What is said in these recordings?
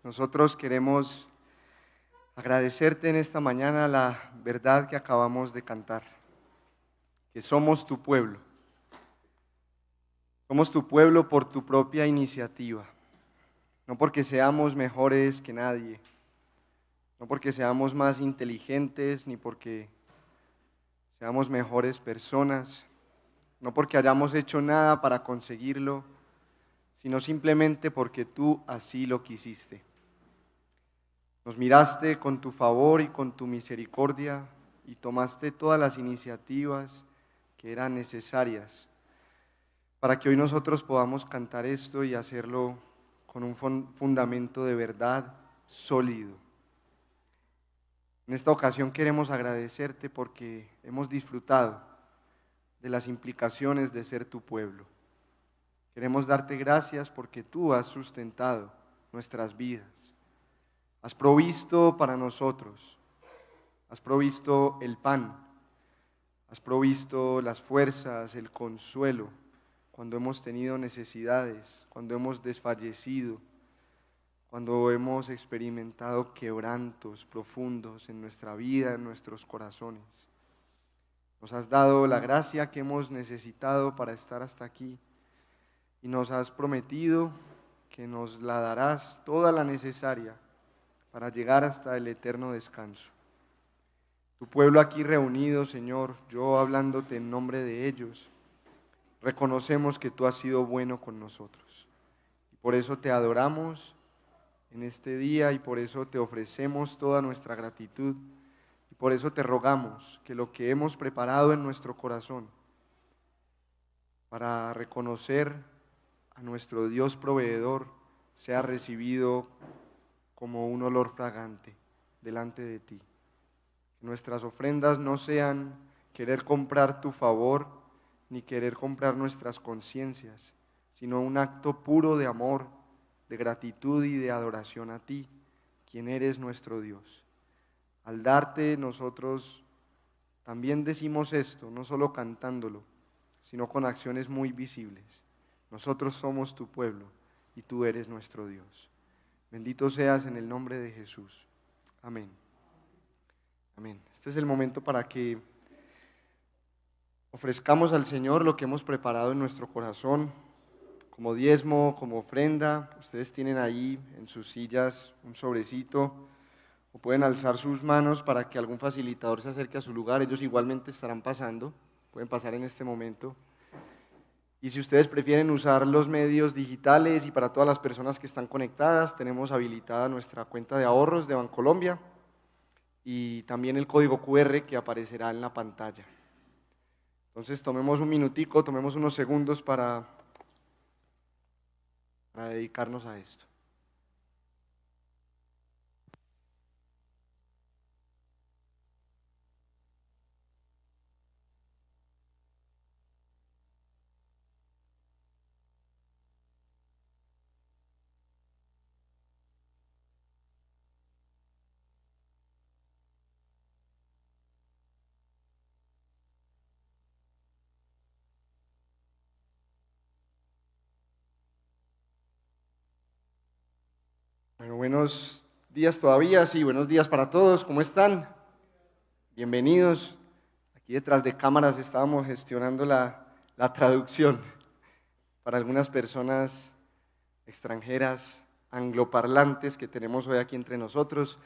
Nosotros queremos agradecerte en esta mañana la verdad que acabamos de cantar, que somos tu pueblo. Somos tu pueblo por tu propia iniciativa, no porque seamos mejores que nadie, no porque seamos más inteligentes, ni porque seamos mejores personas, no porque hayamos hecho nada para conseguirlo, sino simplemente porque tú así lo quisiste. Nos miraste con tu favor y con tu misericordia y tomaste todas las iniciativas que eran necesarias para que hoy nosotros podamos cantar esto y hacerlo con un fundamento de verdad sólido. En esta ocasión queremos agradecerte porque hemos disfrutado de las implicaciones de ser tu pueblo. Queremos darte gracias porque tú has sustentado nuestras vidas. Has provisto para nosotros, has provisto el pan, has provisto las fuerzas, el consuelo, cuando hemos tenido necesidades, cuando hemos desfallecido, cuando hemos experimentado quebrantos profundos en nuestra vida, en nuestros corazones. Nos has dado la gracia que hemos necesitado para estar hasta aquí y nos has prometido que nos la darás toda la necesaria para llegar hasta el eterno descanso. Tu pueblo aquí reunido, Señor, yo hablándote en nombre de ellos, reconocemos que tú has sido bueno con nosotros. Y por eso te adoramos en este día y por eso te ofrecemos toda nuestra gratitud. Y por eso te rogamos que lo que hemos preparado en nuestro corazón para reconocer a nuestro Dios proveedor sea recibido como un olor fragante delante de ti. Que nuestras ofrendas no sean querer comprar tu favor, ni querer comprar nuestras conciencias, sino un acto puro de amor, de gratitud y de adoración a ti, quien eres nuestro Dios. Al darte nosotros también decimos esto, no solo cantándolo, sino con acciones muy visibles. Nosotros somos tu pueblo y tú eres nuestro Dios. Bendito seas en el nombre de Jesús. Amén. Amén. Este es el momento para que ofrezcamos al Señor lo que hemos preparado en nuestro corazón, como diezmo, como ofrenda. Ustedes tienen ahí en sus sillas un sobrecito, o pueden alzar sus manos para que algún facilitador se acerque a su lugar. Ellos igualmente estarán pasando, pueden pasar en este momento. Y si ustedes prefieren usar los medios digitales y para todas las personas que están conectadas, tenemos habilitada nuestra cuenta de ahorros de Bancolombia y también el código QR que aparecerá en la pantalla. Entonces tomemos un minutico, tomemos unos segundos para dedicarnos a esto. Bueno, buenos días todavía, sí, buenos días para todos, ¿cómo están? Bienvenidos. Aquí detrás de cámaras estábamos gestionando la traducción para algunas personas extranjeras, angloparlantes que tenemos hoy aquí entre nosotros.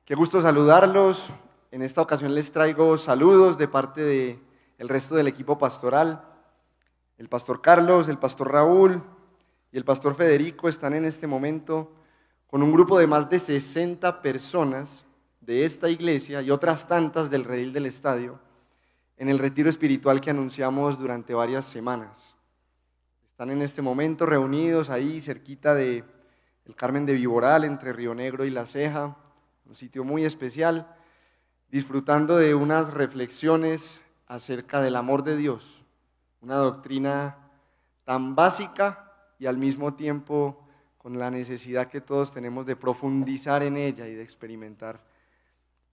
Qué gusto saludarlos. En esta ocasión les traigo saludos de parte del resto del equipo pastoral. El pastor Carlos, el pastor Raúl y el pastor Federico están en este momento con un grupo de más de 60 personas de esta iglesia y otras tantas del redil del estadio en el retiro espiritual que anunciamos durante varias semanas. Están en este momento reunidos ahí cerquita del Carmen de Viboral, entre Río Negro y La Ceja, un sitio muy especial, disfrutando de unas reflexiones acerca del amor de Dios, una doctrina tan básica y al mismo tiempo con la necesidad que todos tenemos de profundizar en ella y de experimentar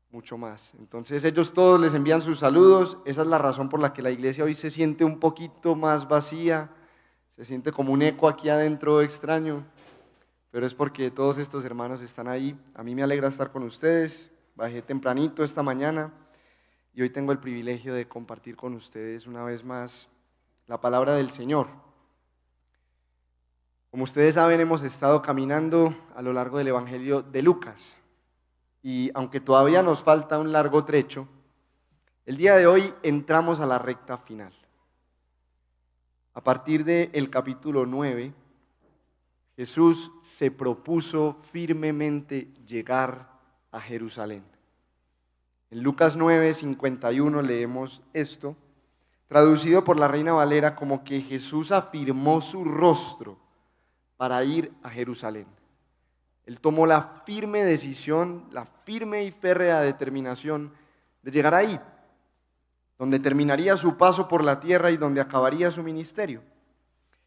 mucho más. Entonces ellos todos les envían sus saludos. Esa es la razón por la que la iglesia hoy se siente un poquito más vacía, se siente como un eco aquí adentro extraño, pero es porque todos estos hermanos están ahí. A mí me alegra estar con ustedes. Bajé tempranito esta mañana y hoy tengo el privilegio de compartir con ustedes una vez más la palabra del Señor. Como ustedes saben, hemos estado caminando a lo largo del Evangelio de Lucas y aunque todavía nos falta un largo trecho, el día de hoy entramos a la recta final. A partir del capítulo 9, Jesús se propuso firmemente llegar a Jerusalén. En Lucas 9:51 leemos esto, traducido por la Reina Valera como que Jesús afirmó su rostro para ir a Jerusalén. Él tomó la firme decisión, la firme y férrea determinación de llegar ahí, donde terminaría su paso por la tierra y donde acabaría su ministerio.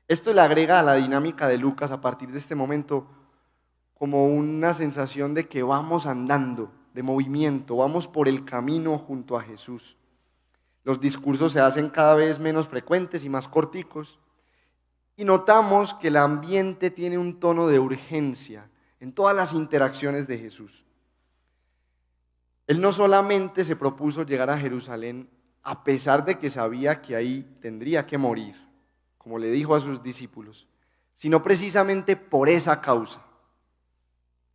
Esto le agrega a la dinámica de Lucas a partir de este momento como una sensación de que vamos andando, de movimiento, vamos por el camino junto a Jesús. Los discursos se hacen cada vez menos frecuentes y más corticos y notamos que el ambiente tiene un tono de urgencia en todas las interacciones de Jesús. Él no solamente se propuso llegar a Jerusalén a pesar de que sabía que ahí tendría que morir, como le dijo a sus discípulos, sino precisamente por esa causa.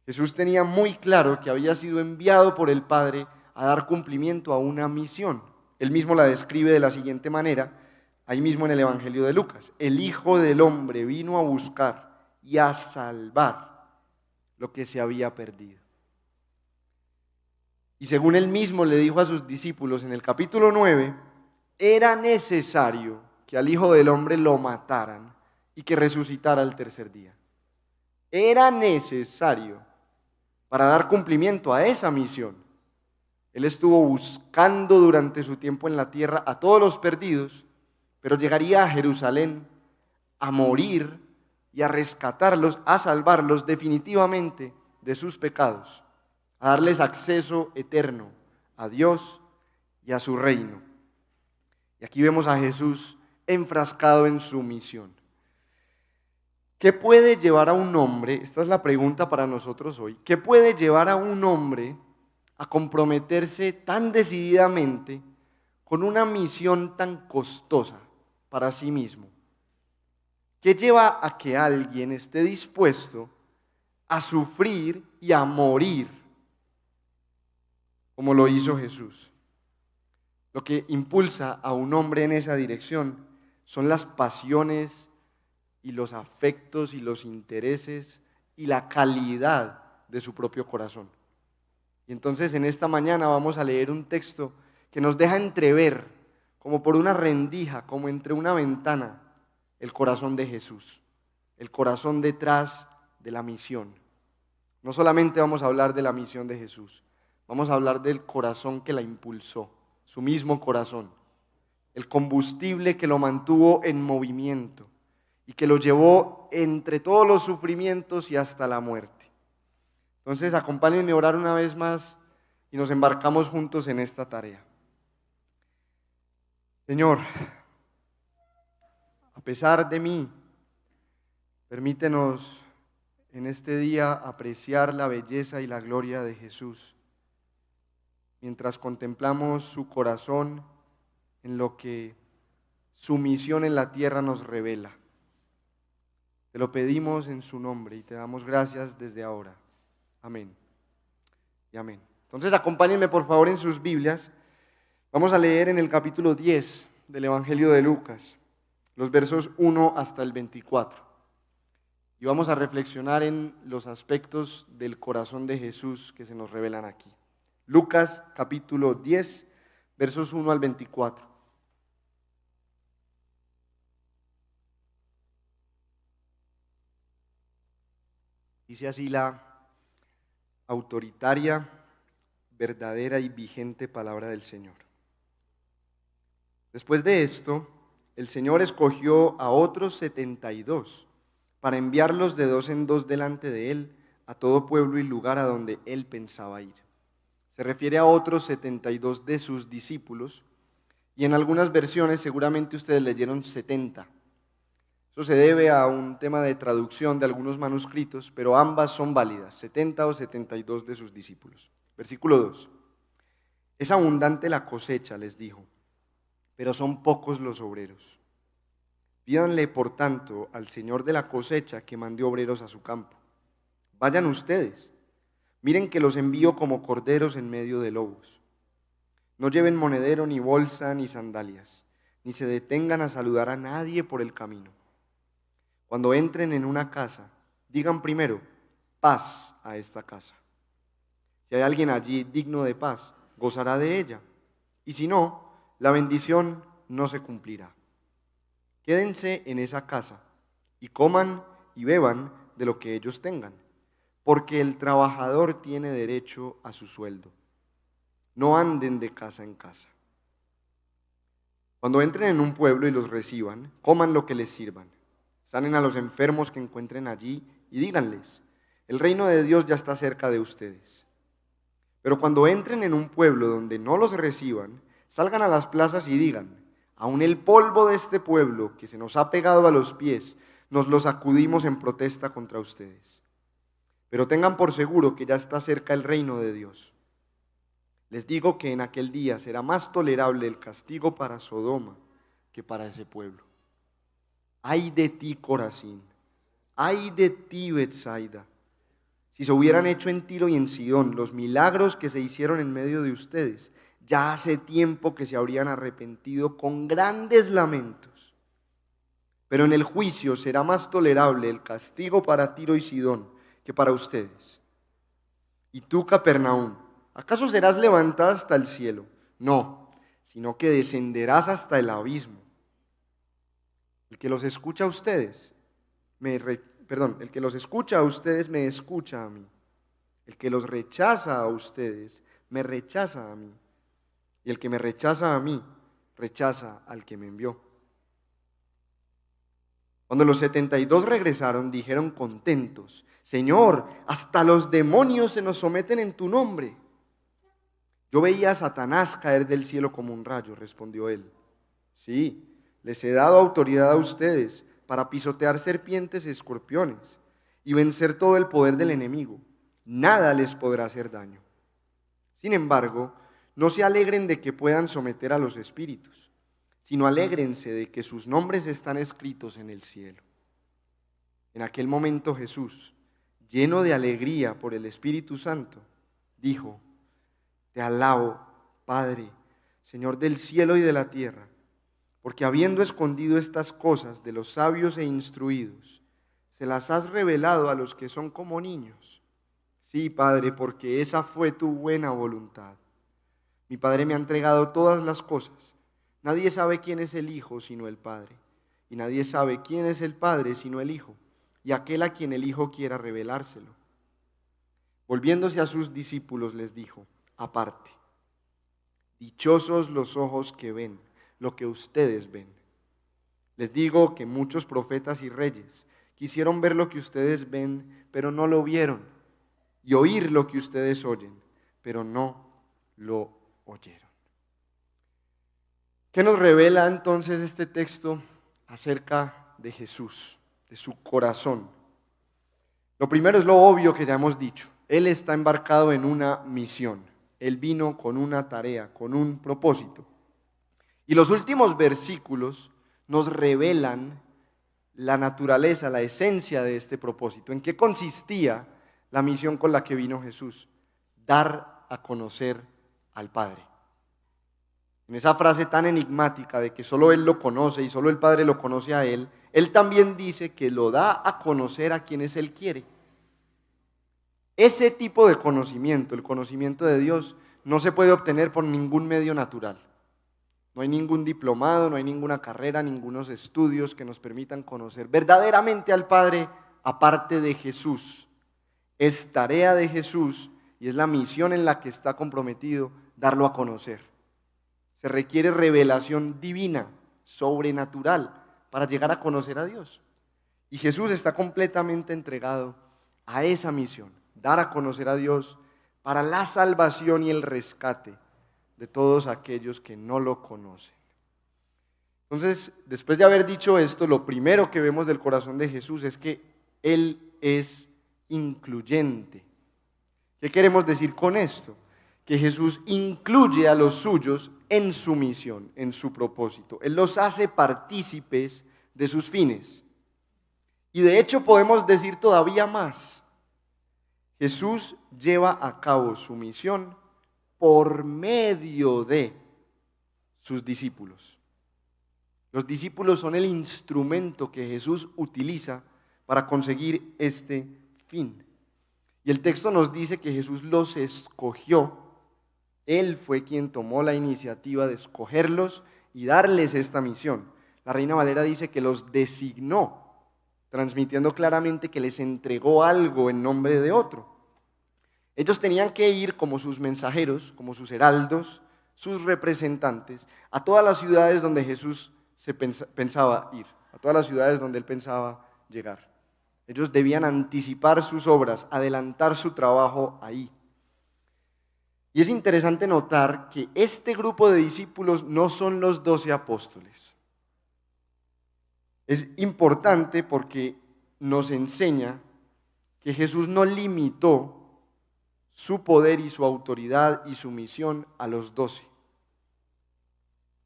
Jesús tenía muy claro que había sido enviado por el Padre a dar cumplimiento a una misión. Él mismo la describe de la siguiente manera, ahí mismo en el Evangelio de Lucas. El Hijo del Hombre vino a buscar y a salvar lo que se había perdido. Y según él mismo le dijo a sus discípulos en el capítulo 9, era necesario que al Hijo del Hombre lo mataran y que resucitara al tercer día. Era necesario para dar cumplimiento a esa misión. Él estuvo buscando durante su tiempo en la tierra a todos los perdidos, pero llegaría a Jerusalén a morir y a rescatarlos, a salvarlos definitivamente de sus pecados, a darles acceso eterno a Dios y a su reino. Y aquí vemos a Jesús enfrascado en su misión. ¿Qué puede llevar a un hombre? Esta es la pregunta para nosotros hoy. ¿Qué puede llevar a un hombre a comprometerse tan decididamente con una misión tan costosa para sí mismo? ¿Qué lleva a que alguien esté dispuesto a sufrir y a morir como lo hizo Jesús? Lo que impulsa a un hombre en esa dirección son las pasiones y los afectos y los intereses y la calidad de su propio corazón. Y entonces en esta mañana vamos a leer un texto que nos deja entrever, como por una rendija, como entre una ventana, el corazón de Jesús, el corazón detrás de la misión. No solamente vamos a hablar de la misión de Jesús, vamos a hablar del corazón que la impulsó, su mismo corazón, el combustible que lo mantuvo en movimiento y que lo llevó entre todos los sufrimientos y hasta la muerte. Entonces, acompáñenme a orar una vez más y nos embarcamos juntos en esta tarea. Señor, a pesar de mí, permítenos en este día apreciar la belleza y la gloria de Jesús, mientras contemplamos su corazón en lo que su misión en la tierra nos revela. Te lo pedimos en su nombre y te damos gracias desde ahora. Amén y amén. Entonces acompáñenme por favor en sus Biblias. Vamos a leer en el capítulo 10 del Evangelio de Lucas, los versos 1 hasta el 24. Y vamos a reflexionar en los aspectos del corazón de Jesús que se nos revelan aquí. Lucas capítulo 10, versos 1 al 24. Dice así la autoritaria, verdadera y vigente palabra del Señor. Después de esto, el Señor escogió a otros 72 para enviarlos de dos en dos delante de Él a todo pueblo y lugar a donde Él pensaba ir. Se refiere a otros 72 de sus discípulos y en algunas versiones seguramente ustedes leyeron 70. Esto se debe a un tema de traducción de algunos manuscritos, pero ambas son válidas, 70 o 72 de sus discípulos. Versículo 2. Es abundante la cosecha, les dijo, pero son pocos los obreros. Pídanle, por tanto, al Señor de la cosecha que mande obreros a su campo. Vayan ustedes, miren que los envío como corderos en medio de lobos. No lleven monedero, ni bolsa, ni sandalias, ni se detengan a saludar a nadie por el camino. Cuando entren en una casa, digan primero, paz a esta casa. Si hay alguien allí digno de paz, gozará de ella, y si no, la bendición no se cumplirá. Quédense en esa casa y coman y beban de lo que ellos tengan, porque el trabajador tiene derecho a su sueldo. No anden de casa en casa. Cuando entren en un pueblo y los reciban, coman lo que les sirvan. Sanen a los enfermos que encuentren allí y díganles, el reino de Dios ya está cerca de ustedes. Pero cuando entren en un pueblo donde no los reciban, salgan a las plazas y digan, aun el polvo de este pueblo que se nos ha pegado a los pies, nos lo sacudimos en protesta contra ustedes. Pero tengan por seguro que ya está cerca el reino de Dios. Les digo que en aquel día será más tolerable el castigo para Sodoma que para ese pueblo. Ay de ti, Corazín, ay de ti, Betsaida. Si se hubieran hecho en Tiro y en Sidón los milagros que se hicieron en medio de ustedes, ya hace tiempo que se habrían arrepentido con grandes lamentos. Pero en el juicio será más tolerable el castigo para Tiro y Sidón que para ustedes. Y tú, Capernaúm, ¿acaso serás levantada hasta el cielo? No, sino que descenderás hasta el abismo. El que los escucha a ustedes, el que los escucha a ustedes me escucha a mí. El que los rechaza a ustedes, me rechaza a mí. Y el que me rechaza a mí, rechaza al que me envió. Cuando los 72 regresaron, dijeron contentos, Señor, hasta los demonios se nos someten en tu nombre. Yo veía a Satanás caer del cielo como un rayo, respondió él. Sí, les he dado autoridad a ustedes para pisotear serpientes y escorpiones y vencer todo el poder del enemigo. Nada les podrá hacer daño. Sin embargo, no se alegren de que puedan someter a los espíritus, sino alégrense de que sus nombres están escritos en el cielo. En aquel momento Jesús, lleno de alegría por el Espíritu Santo, dijo, Te alabo, Padre, Señor del cielo y de la tierra, porque habiendo escondido estas cosas de los sabios e instruidos, se las has revelado a los que son como niños. Sí, Padre, porque esa fue tu buena voluntad. Mi Padre me ha entregado todas las cosas. Nadie sabe quién es el Hijo sino el Padre, y nadie sabe quién es el Padre sino el Hijo, y aquel a quien el Hijo quiera revelárselo. Volviéndose a sus discípulos les dijo, aparte, dichosos los ojos que ven lo que ustedes ven. Les digo que muchos profetas y reyes quisieron ver lo que ustedes ven, pero no lo vieron, y oír lo que ustedes oyen, pero no lo oyeron. ¿Qué nos revela entonces este texto acerca de Jesús, de su corazón? Lo primero es lo obvio que ya hemos dicho. Él está embarcado en una misión. Él vino con una tarea, con un propósito. Y los últimos versículos nos revelan la naturaleza, la esencia de este propósito. ¿En qué consistía la misión con la que vino Jesús? Dar a conocer al Padre. En esa frase tan enigmática de que solo Él lo conoce y solo el Padre lo conoce a Él, Él también dice que lo da a conocer a quienes Él quiere. Ese tipo de conocimiento, el conocimiento de Dios, no se puede obtener por ningún medio natural. No hay ningún diplomado, no hay ninguna carrera, ningunos estudios que nos permitan conocer verdaderamente al Padre aparte de Jesús. Es tarea de Jesús y es la misión en la que está comprometido darlo a conocer. Se requiere revelación divina, sobrenatural, para llegar a conocer a Dios. Y Jesús está completamente entregado a esa misión, dar a conocer a Dios para la salvación y el rescate de todos aquellos que no lo conocen. Entonces, después de haber dicho esto, lo primero que vemos del corazón de Jesús es que Él es incluyente. ¿Qué queremos decir con esto? Que Jesús incluye a los suyos en su misión, en su propósito. Él los hace partícipes de sus fines. Y de hecho podemos decir todavía más. Jesús lleva a cabo su misión por medio de sus discípulos. Los discípulos son el instrumento que Jesús utiliza para conseguir este fin. Y el texto nos dice que Jesús los escogió. Él fue quien tomó la iniciativa de escogerlos y darles esta misión. La Reina Valera dice que los designó, transmitiendo claramente que les entregó algo en nombre de otro. Ellos tenían que ir como sus mensajeros, como sus heraldos, sus representantes, a todas las ciudades donde Jesús pensaba ir, a todas las ciudades donde Él pensaba llegar. Ellos debían anticipar sus obras, adelantar su trabajo ahí. Y es interesante notar que este grupo de discípulos no son los 12 apóstoles. Es importante porque nos enseña que Jesús no limitó su poder y su autoridad y su misión a los 12.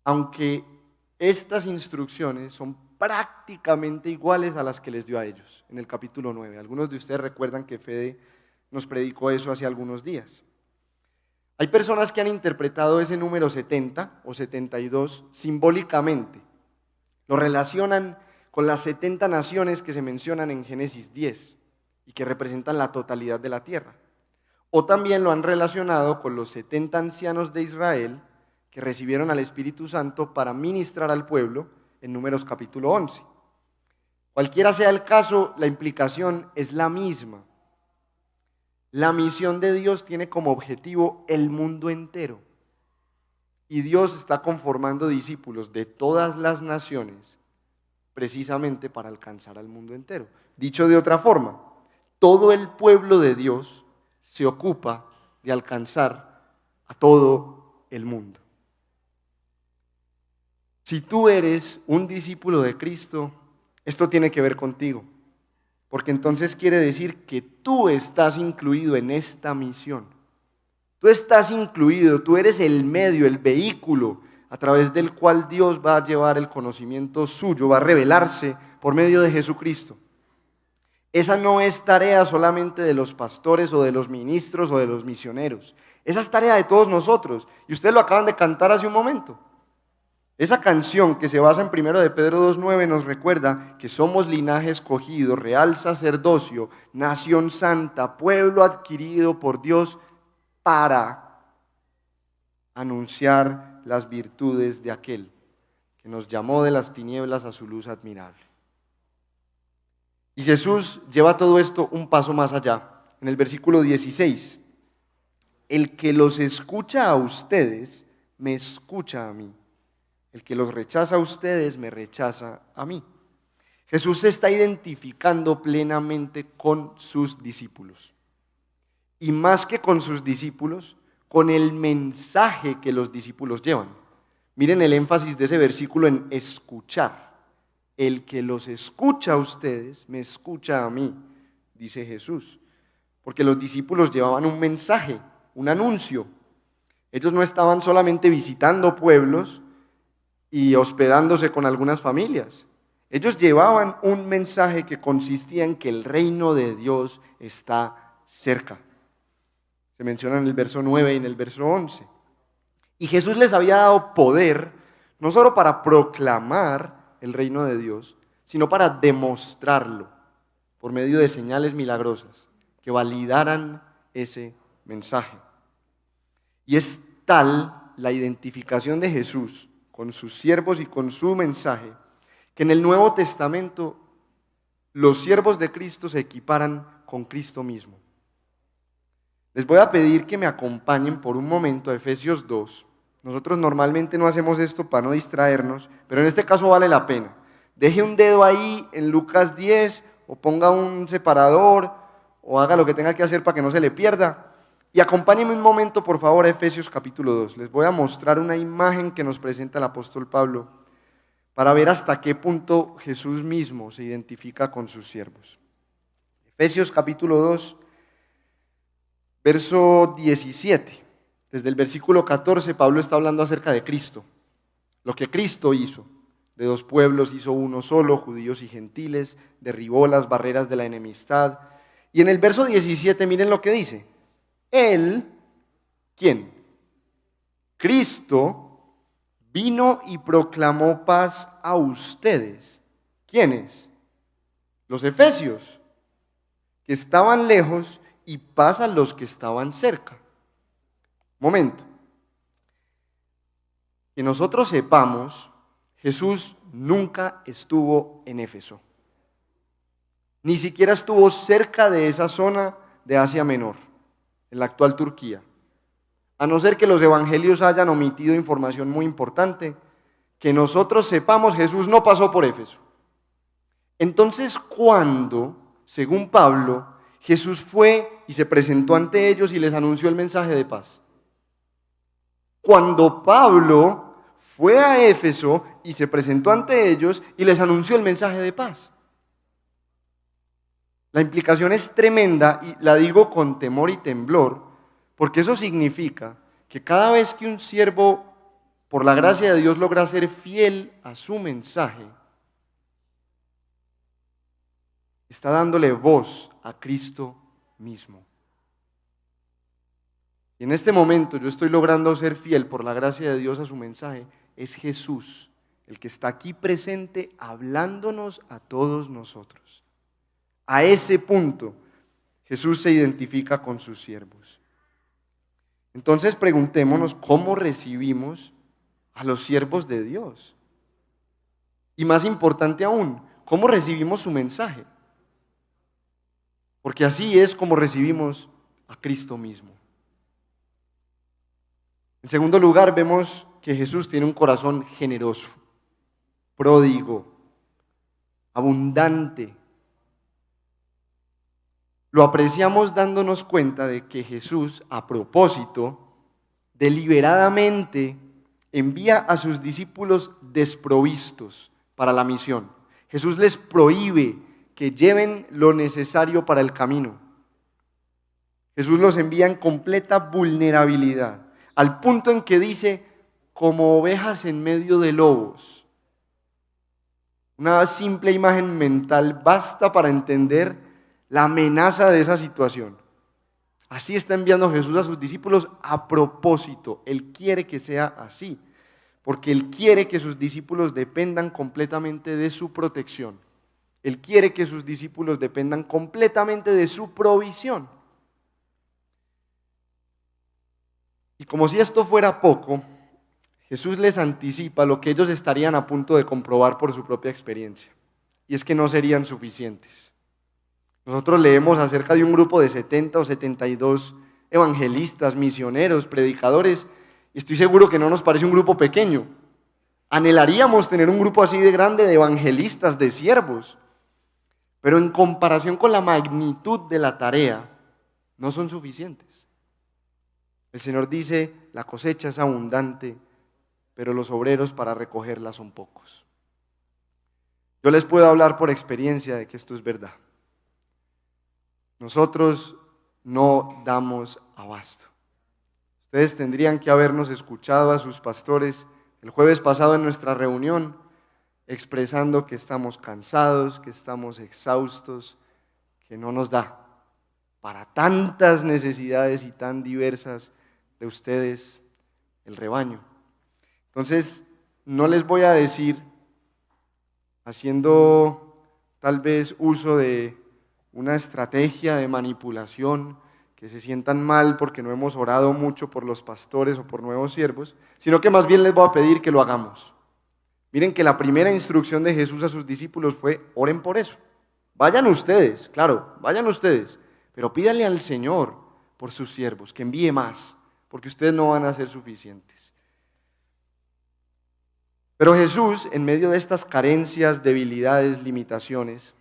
Aunque estas instrucciones son prácticamente iguales a las que les dio a ellos en el capítulo 9. Algunos de ustedes recuerdan que Fede nos predicó eso hace algunos días. Hay personas que han interpretado ese número 70 o 72 simbólicamente. Lo relacionan con las 70 naciones que se mencionan en Génesis 10 y que representan la totalidad de la tierra. O también lo han relacionado con los 70 ancianos de Israel que recibieron al Espíritu Santo para ministrar al pueblo en Números capítulo 11. Cualquiera sea el caso, la implicación es la misma. La misión de Dios tiene como objetivo el mundo entero. Y Dios está conformando discípulos de todas las naciones precisamente para alcanzar al mundo entero. Dicho de otra forma, todo el pueblo de Dios se ocupa de alcanzar a todo el mundo. Si tú eres un discípulo de Cristo, esto tiene que ver contigo, porque entonces quiere decir que tú estás incluido en esta misión. Tú estás incluido, tú eres el medio, el vehículo a través del cual Dios va a llevar el conocimiento suyo, va a revelarse por medio de Jesucristo. Esa no es tarea solamente de los pastores o de los ministros o de los misioneros. Esa es tarea de todos nosotros. Y ustedes lo acaban de cantar hace un momento. Esa canción que se basa en 1 de Pedro 2:9 nos recuerda que somos linaje escogido, real sacerdocio, nación santa, pueblo adquirido por Dios para anunciar las virtudes de aquel que nos llamó de las tinieblas a su luz admirable. Y Jesús lleva todo esto un paso más allá. En el versículo 16, el que los escucha a ustedes, me escucha a mí. El que los rechaza a ustedes, me rechaza a mí. Jesús se está identificando plenamente con sus discípulos. Y más que con sus discípulos, con el mensaje que los discípulos llevan. Miren el énfasis de ese versículo en escuchar. El que los escucha a ustedes, me escucha a mí, dice Jesús. Porque los discípulos llevaban un mensaje, un anuncio. Ellos no estaban solamente visitando pueblos y hospedándose con algunas familias. Ellos llevaban un mensaje que consistía en que el reino de Dios está cerca. Se menciona en el verso 9 y en el verso 11. Y Jesús les había dado poder, no solo para proclamar el reino de Dios, sino para demostrarlo por medio de señales milagrosas que validaran ese mensaje. Y es tal la identificación de Jesús con sus siervos y con su mensaje, que en el Nuevo Testamento los siervos de Cristo se equiparan con Cristo mismo. Les voy a pedir que me acompañen por un momento a Efesios 2. Nosotros normalmente no hacemos esto para no distraernos, pero en este caso vale la pena. Deje un dedo ahí en Lucas 10 o ponga un separador o haga lo que tenga que hacer para que no se le pierda. Y acompáñenme un momento, por favor, a Efesios capítulo 2. Les voy a mostrar una imagen que nos presenta el apóstol Pablo para ver hasta qué punto Jesús mismo se identifica con sus siervos. Efesios capítulo 2, verso 17. Desde el versículo 14, Pablo está hablando acerca de Cristo, lo que Cristo hizo. De dos pueblos hizo uno solo, judíos y gentiles, derribó las barreras de la enemistad. Y en el verso 17, miren lo que dice. Él, ¿quién? Cristo vino y proclamó paz a ustedes. ¿Quiénes? Los efesios, que estaban lejos, y paz a los que estaban cerca. Momento. Que nosotros sepamos, Jesús nunca estuvo en Éfeso. Ni siquiera estuvo cerca de esa zona de Asia Menor, en la actual Turquía. A no ser que los evangelios hayan omitido información muy importante, que nosotros sepamos, Jesús no pasó por Éfeso. Entonces, ¿cuándo, según Pablo, Jesús fue y se presentó ante ellos y les anunció el mensaje de paz? Cuando Pablo fue a Éfeso y se presentó ante ellos y les anunció el mensaje de paz. La implicación es tremenda y la digo con temor y temblor, porque eso significa que cada vez que un siervo, por la gracia de Dios, logra ser fiel a su mensaje, está dándole voz a Cristo mismo. Y en este momento yo estoy logrando ser fiel por la gracia de Dios a su mensaje. Es Jesús el que está aquí presente hablándonos a todos nosotros. A ese punto Jesús se identifica con sus siervos. Entonces preguntémonos cómo recibimos a los siervos de Dios. Y más importante aún, ¿cómo recibimos su mensaje? Porque así es como recibimos a Cristo mismo. En segundo lugar, vemos que Jesús tiene un corazón generoso, pródigo, abundante. Lo apreciamos dándonos cuenta de que Jesús, a propósito, deliberadamente envía a sus discípulos desprovistos para la misión. Jesús les prohíbe que lleven lo necesario para el camino. Jesús los envía en completa vulnerabilidad, al punto en que dice, como ovejas en medio de lobos. Una simple imagen mental basta para entender la amenaza de esa situación. Así está enviando Jesús a sus discípulos a propósito. Él quiere que sea así, porque Él quiere que sus discípulos dependan completamente de su protección. Él quiere que sus discípulos dependan completamente de su provisión. Y como si esto fuera poco, Jesús les anticipa lo que ellos estarían a punto de comprobar por su propia experiencia, y es que no serían suficientes. Nosotros leemos acerca de un grupo de 70 o 72 evangelistas, misioneros, predicadores, y estoy seguro que no nos parece un grupo pequeño. Anhelaríamos tener un grupo así de grande de evangelistas, de siervos, pero en comparación con la magnitud de la tarea, no son suficientes. El Señor dice, la cosecha es abundante, pero los obreros para recogerla son pocos. Yo les puedo hablar por experiencia de que esto es verdad. Nosotros no damos abasto. Ustedes tendrían que habernos escuchado a sus pastores el jueves pasado en nuestra reunión, expresando que estamos cansados, que estamos exhaustos, que no nos da para tantas necesidades y tan diversas de ustedes, el rebaño. Entonces, no les voy a decir, haciendo tal vez uso de una estrategia de manipulación, que se sientan mal porque no hemos orado mucho por los pastores o por nuevos siervos, sino que más bien les voy a pedir que lo hagamos. Miren que la primera instrucción de Jesús a sus discípulos fue, oren por eso. Vayan ustedes, claro, vayan ustedes, pero pídanle al Señor por sus siervos, que envíe más, porque ustedes no van a ser suficientes. Pero Jesús, en medio de estas carencias, debilidades, limitaciones,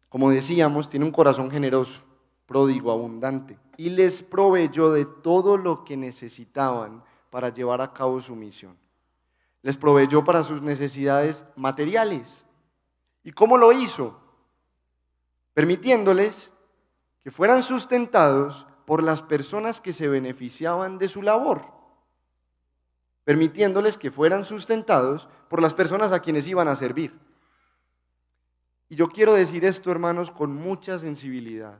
como decíamos, tiene un corazón generoso, pródigo, abundante, y les proveyó de todo lo que necesitaban para llevar a cabo su misión. Les proveyó para sus necesidades materiales. ¿Y cómo lo hizo? Permitiéndoles que fueran sustentados por las personas que se beneficiaban de su labor. Permitiéndoles que fueran sustentados por las personas a quienes iban a servir. Y yo quiero decir esto, hermanos, con mucha sensibilidad,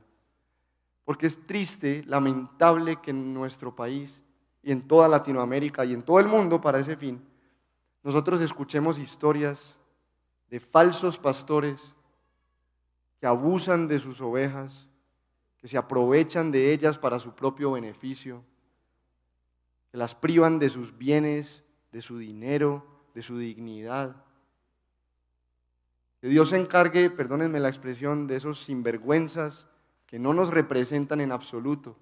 porque es triste, lamentable que en nuestro país y en toda Latinoamérica y en todo el mundo para ese fin, nosotros escuchemos historias de falsos pastores que abusan de sus ovejas, que se aprovechan de ellas para su propio beneficio, que las privan de sus bienes, de su dinero, de su dignidad. Que Dios se encargue, perdónenme la expresión, de esos sinvergüenzas que no nos representan en absoluto.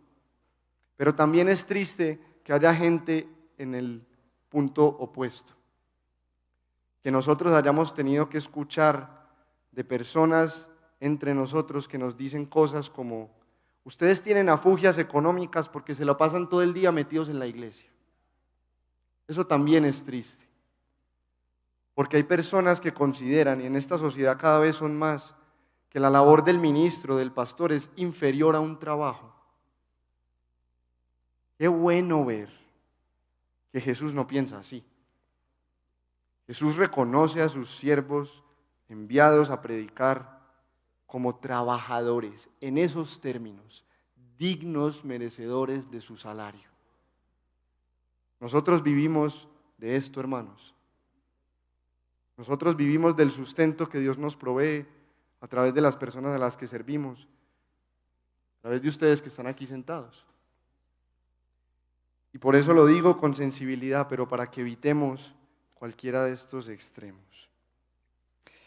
Pero también es triste que haya gente en el punto opuesto. Que nosotros hayamos tenido que escuchar de personas entre nosotros que nos dicen cosas como: ustedes tienen afugias económicas porque se la pasan todo el día metidos en la iglesia. Eso también es triste. Porque hay personas que consideran, y en esta sociedad cada vez son más, que la labor del ministro, del pastor, es inferior a un trabajo. Qué bueno ver que Jesús no piensa así. Jesús reconoce a sus siervos enviados a predicar como trabajadores, en esos términos, dignos merecedores de su salario. Nosotros vivimos de esto, hermanos. Nosotros vivimos del sustento que Dios nos provee a través de las personas a las que servimos, a través de ustedes que están aquí sentados. Y por eso lo digo con sensibilidad, pero para que evitemos cualquiera de estos extremos.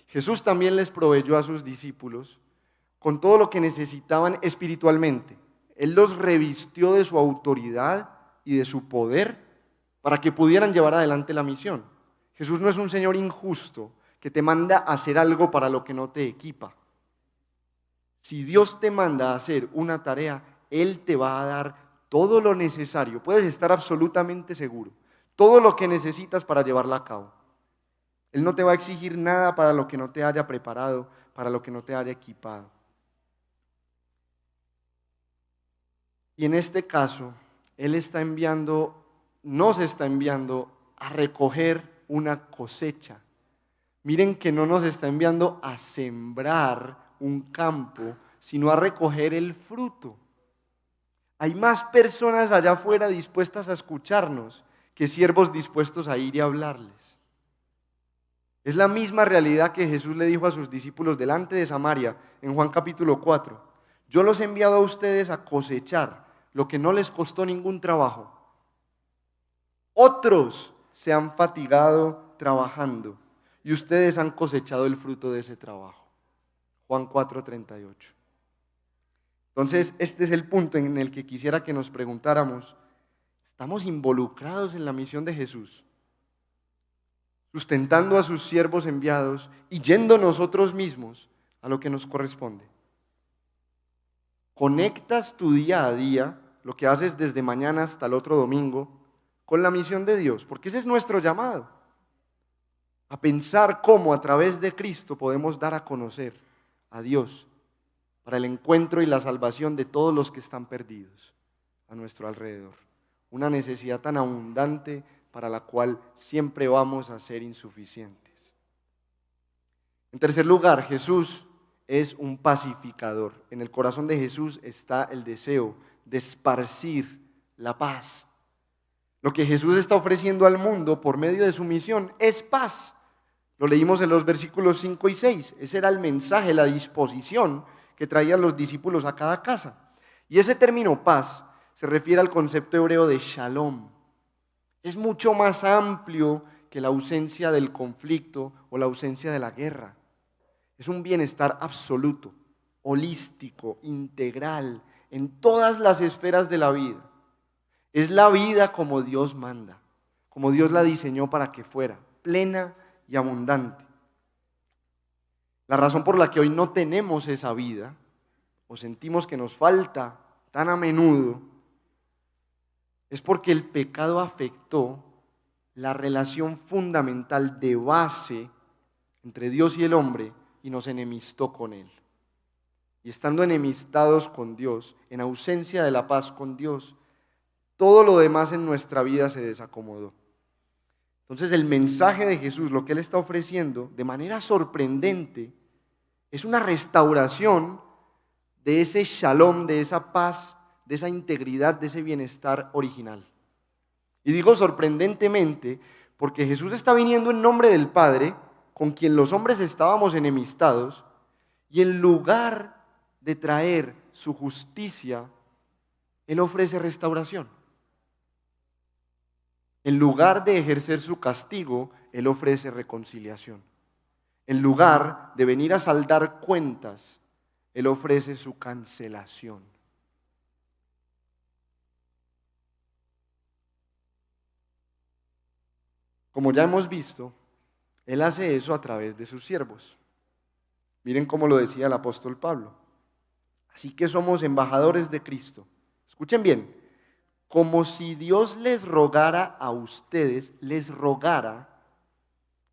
Jesús también les proveyó a sus discípulos con todo lo que necesitaban espiritualmente. Él los revistió de su autoridad y de su poder para que pudieran llevar adelante la misión. Jesús no es un Señor injusto que te manda a hacer algo para lo que no te equipa. Si Dios te manda a hacer una tarea, Él te va a dar todo lo necesario. Puedes estar absolutamente seguro. Todo lo que necesitas para llevarla a cabo. Él no te va a exigir nada para lo que no te haya preparado, para lo que no te haya equipado. Y en este caso, Él nos está enviando a recoger una cosecha. Miren que no nos está enviando a sembrar un campo, sino a recoger el fruto. Hay más personas allá afuera dispuestas a escucharnos que siervos dispuestos a ir y hablarles. Es la misma realidad que Jesús le dijo a sus discípulos delante de Samaria en Juan capítulo 4. Yo los he enviado a ustedes a cosechar lo que no les costó ningún trabajo. Otros se han fatigado trabajando y ustedes han cosechado el fruto de ese trabajo. Juan 4:38. Entonces, este es el punto en el que quisiera que nos preguntáramos: ¿estamos involucrados en la misión de Jesús? Sustentando a sus siervos enviados y yendo nosotros mismos a lo que nos corresponde. ¿Conectas tu día a día, lo que haces desde mañana hasta el otro domingo, con la misión de Dios? Porque ese es nuestro llamado, a pensar cómo a través de Cristo podemos dar a conocer a Dios para el encuentro y la salvación de todos los que están perdidos a nuestro alrededor. Una necesidad tan abundante para la cual siempre vamos a ser insuficientes. En tercer lugar, Jesús es un pacificador. En el corazón de Jesús está el deseo de esparcir la paz. Lo que Jesús está ofreciendo al mundo por medio de su misión es paz. Lo leímos en los versículos 5 y 6. Ese era el mensaje, la disposición que traían los discípulos a cada casa. Y ese término paz se refiere al concepto hebreo de shalom. Es mucho más amplio que la ausencia del conflicto o la ausencia de la guerra. Es un bienestar absoluto, holístico, integral, en todas las esferas de la vida. Es la vida como Dios manda, como Dios la diseñó para que fuera, plena y abundante. La razón por la que hoy no tenemos esa vida, o sentimos que nos falta tan a menudo, es porque el pecado afectó la relación fundamental de base entre Dios y el hombre y nos enemistó con Él. Y estando enemistados con Dios, en ausencia de la paz con Dios, todo lo demás en nuestra vida se desacomodó. Entonces el mensaje de Jesús, lo que Él está ofreciendo, de manera sorprendente, es una restauración de ese shalom, de esa paz, de esa integridad, de ese bienestar original. Y digo sorprendentemente porque Jesús está viniendo en nombre del Padre, con quien los hombres estábamos enemistados, y en lugar de traer su justicia, Él ofrece restauración. En lugar de ejercer su castigo, Él ofrece reconciliación. En lugar de venir a saldar cuentas, Él ofrece su cancelación. Como ya hemos visto, Él hace eso a través de sus siervos. Miren cómo lo decía el apóstol Pablo. Así que somos embajadores de Cristo. Escuchen bien, como si Dios les rogara a ustedes, les rogara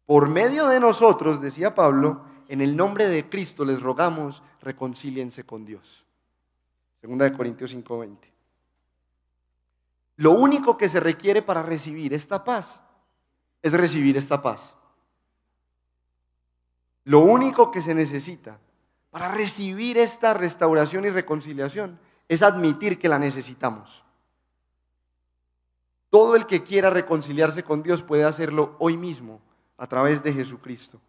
por medio de nosotros, decía Pablo, en el nombre de Cristo les rogamos, reconcíliense con Dios. 2 Corintios 5:20. Lo único que se requiere para recibir esta paz es recibir esta paz. Lo único que se necesita para recibir esta restauración y reconciliación es admitir que la necesitamos. Todo el que quiera reconciliarse con Dios puede hacerlo hoy mismo a través de Jesucristo.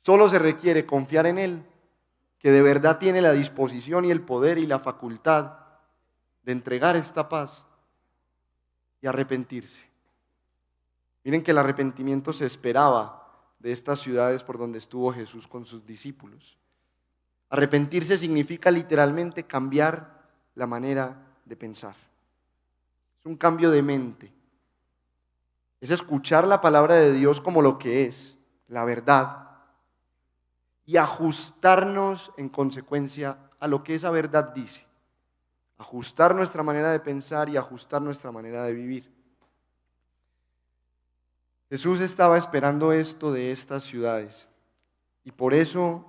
Solo se requiere confiar en Él, que de verdad tiene la disposición y el poder y la facultad de entregar esta paz y arrepentirse. Miren que el arrepentimiento se esperaba de estas ciudades por donde estuvo Jesús con sus discípulos. Arrepentirse significa literalmente cambiar la manera de pensar. Es un cambio de mente. Es escuchar la palabra de Dios como lo que es, la verdad, y ajustarnos en consecuencia a lo que esa verdad dice. Ajustar nuestra manera de pensar y ajustar nuestra manera de vivir. Jesús estaba esperando esto de estas ciudades y por eso,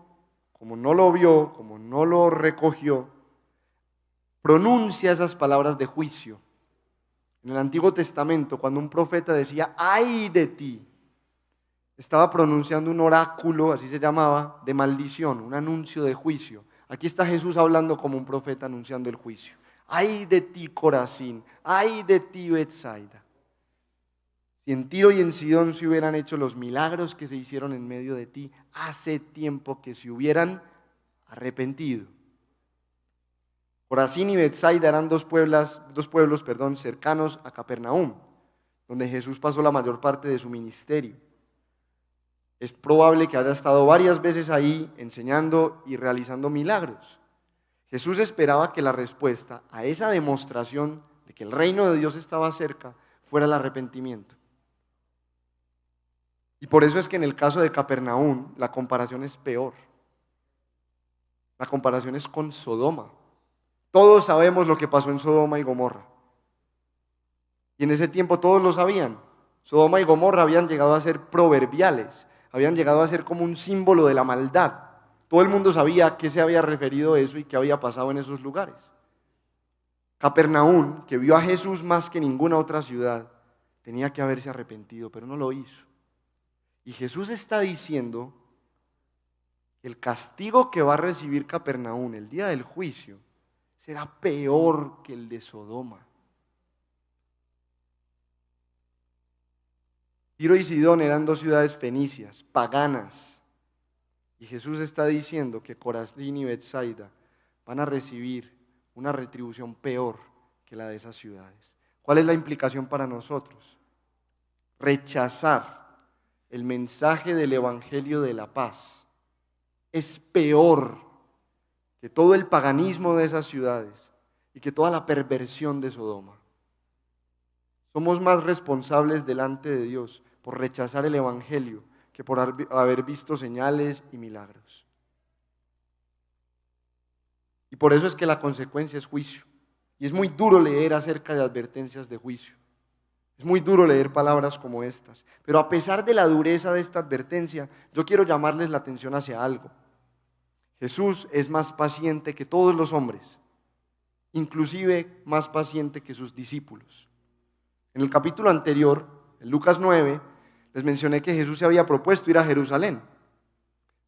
como no lo vio, como no lo recogió, pronuncia esas palabras de juicio. En el Antiguo Testamento, cuando un profeta decía, ¡ay de ti!, estaba pronunciando un oráculo, así se llamaba, de maldición, un anuncio de juicio. Aquí está Jesús hablando como un profeta anunciando el juicio. ¡Ay de ti, Corazín! ¡Ay de ti, Betsaida! Si en Tiro y en Sidón se hubieran hecho los milagros que se hicieron en medio de ti, hace tiempo que se hubieran arrepentido. Corazín y Betsaida eran dos pueblos, cercanos a Capernaum, donde Jesús pasó la mayor parte de su ministerio. Es probable que haya estado varias veces ahí enseñando y realizando milagros. Jesús esperaba que la respuesta a esa demostración de que el reino de Dios estaba cerca fuera el arrepentimiento. Y por eso es que en el caso de Capernaum la comparación es peor. La comparación es con Sodoma. Todos sabemos lo que pasó en Sodoma y Gomorra. Y en ese tiempo todos lo sabían. Sodoma y Gomorra habían llegado a ser proverbiales, habían llegado a ser como un símbolo de la maldad. Todo el mundo sabía a qué se había referido eso y qué había pasado en esos lugares. Capernaum, que vio a Jesús más que ninguna otra ciudad, tenía que haberse arrepentido, pero no lo hizo. Y Jesús está diciendo que el castigo que va a recibir Capernaum el día del juicio será peor que el de Sodoma. Tiro y Sidón eran dos ciudades fenicias, paganas. Y Jesús está diciendo que Corazín y Betsaida van a recibir una retribución peor que la de esas ciudades. ¿Cuál es la implicación para nosotros? Rechazar el mensaje del Evangelio de la paz es peor que todo el paganismo de esas ciudades y que toda la perversión de Sodoma. Somos más responsables delante de Dios por rechazar el Evangelio que por haber visto señales y milagros. Y por eso es que la consecuencia es juicio. Y es muy duro leer acerca de advertencias de juicio. Es muy duro leer palabras como estas, pero a pesar de la dureza de esta advertencia, yo quiero llamarles la atención hacia algo. Jesús es más paciente que todos los hombres, inclusive más paciente que sus discípulos. En el capítulo anterior, en Lucas 9, les mencioné que Jesús se había propuesto ir a Jerusalén.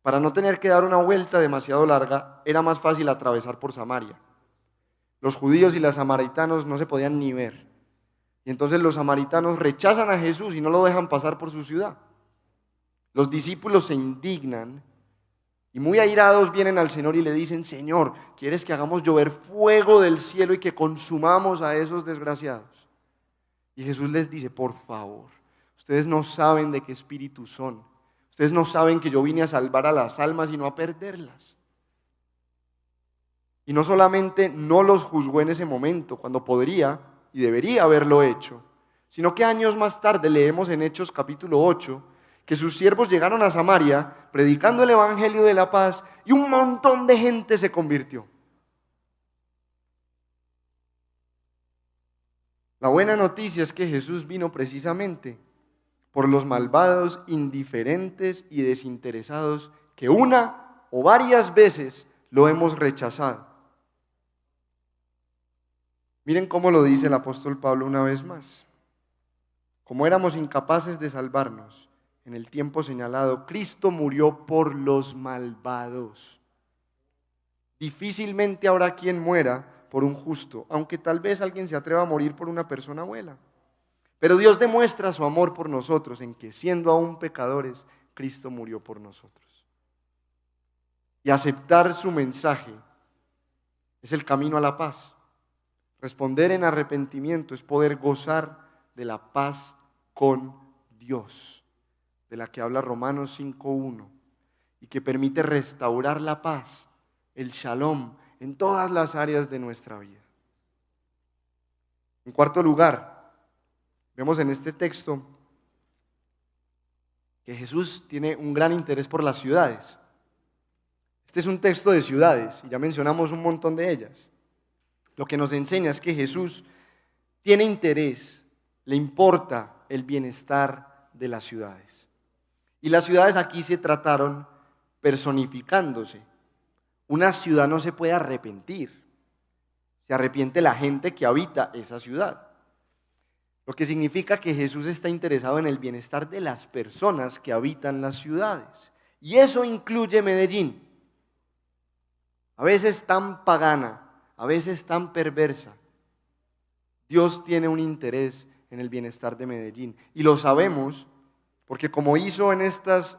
Para no tener que dar una vuelta demasiado larga, era más fácil atravesar por Samaria. Los judíos y los samaritanos no se podían ni ver. Y entonces los samaritanos rechazan a Jesús y no lo dejan pasar por su ciudad. Los discípulos se indignan y muy airados vienen al Señor y le dicen: Señor, ¿quieres que hagamos llover fuego del cielo y que consumamos a esos desgraciados? Y Jesús les dice: por favor, ustedes no saben de qué espíritu son. Ustedes no saben que yo vine a salvar a las almas y no a perderlas. Y no solamente no los juzgó en ese momento, cuando podría y debería haberlo hecho, sino que años más tarde leemos en Hechos capítulo 8 que sus siervos llegaron a Samaria predicando el evangelio de la paz y un montón de gente se convirtió. La buena noticia es que Jesús vino precisamente por los malvados, indiferentes y desinteresados que una o varias veces lo hemos rechazado. Miren cómo lo dice el apóstol Pablo una vez más. Como éramos incapaces de salvarnos en el tiempo señalado, Cristo murió por los malvados. Difícilmente habrá quien muera por un justo, aunque tal vez alguien se atreva a morir por una persona buena. Pero Dios demuestra su amor por nosotros en que, siendo aún pecadores, Cristo murió por nosotros. Y aceptar su mensaje es el camino a la paz. Responder en arrepentimiento es poder gozar de la paz con Dios, de la que habla Romanos 5:1, y que permite restaurar la paz, el shalom, en todas las áreas de nuestra vida. En cuarto lugar, vemos en este texto que Jesús tiene un gran interés por las ciudades. Este es un texto de ciudades y ya mencionamos un montón de ellas. Lo que nos enseña es que Jesús tiene interés, le importa el bienestar de las ciudades. Y las ciudades aquí se trataron personificándose. Una ciudad no se puede arrepentir. Se arrepiente la gente que habita esa ciudad. Lo que significa que Jesús está interesado en el bienestar de las personas que habitan las ciudades. Y eso incluye Medellín. A veces tan pagana, a veces tan perversa. Dios tiene un interés en el bienestar de Medellín. Y lo sabemos porque, como hizo en estos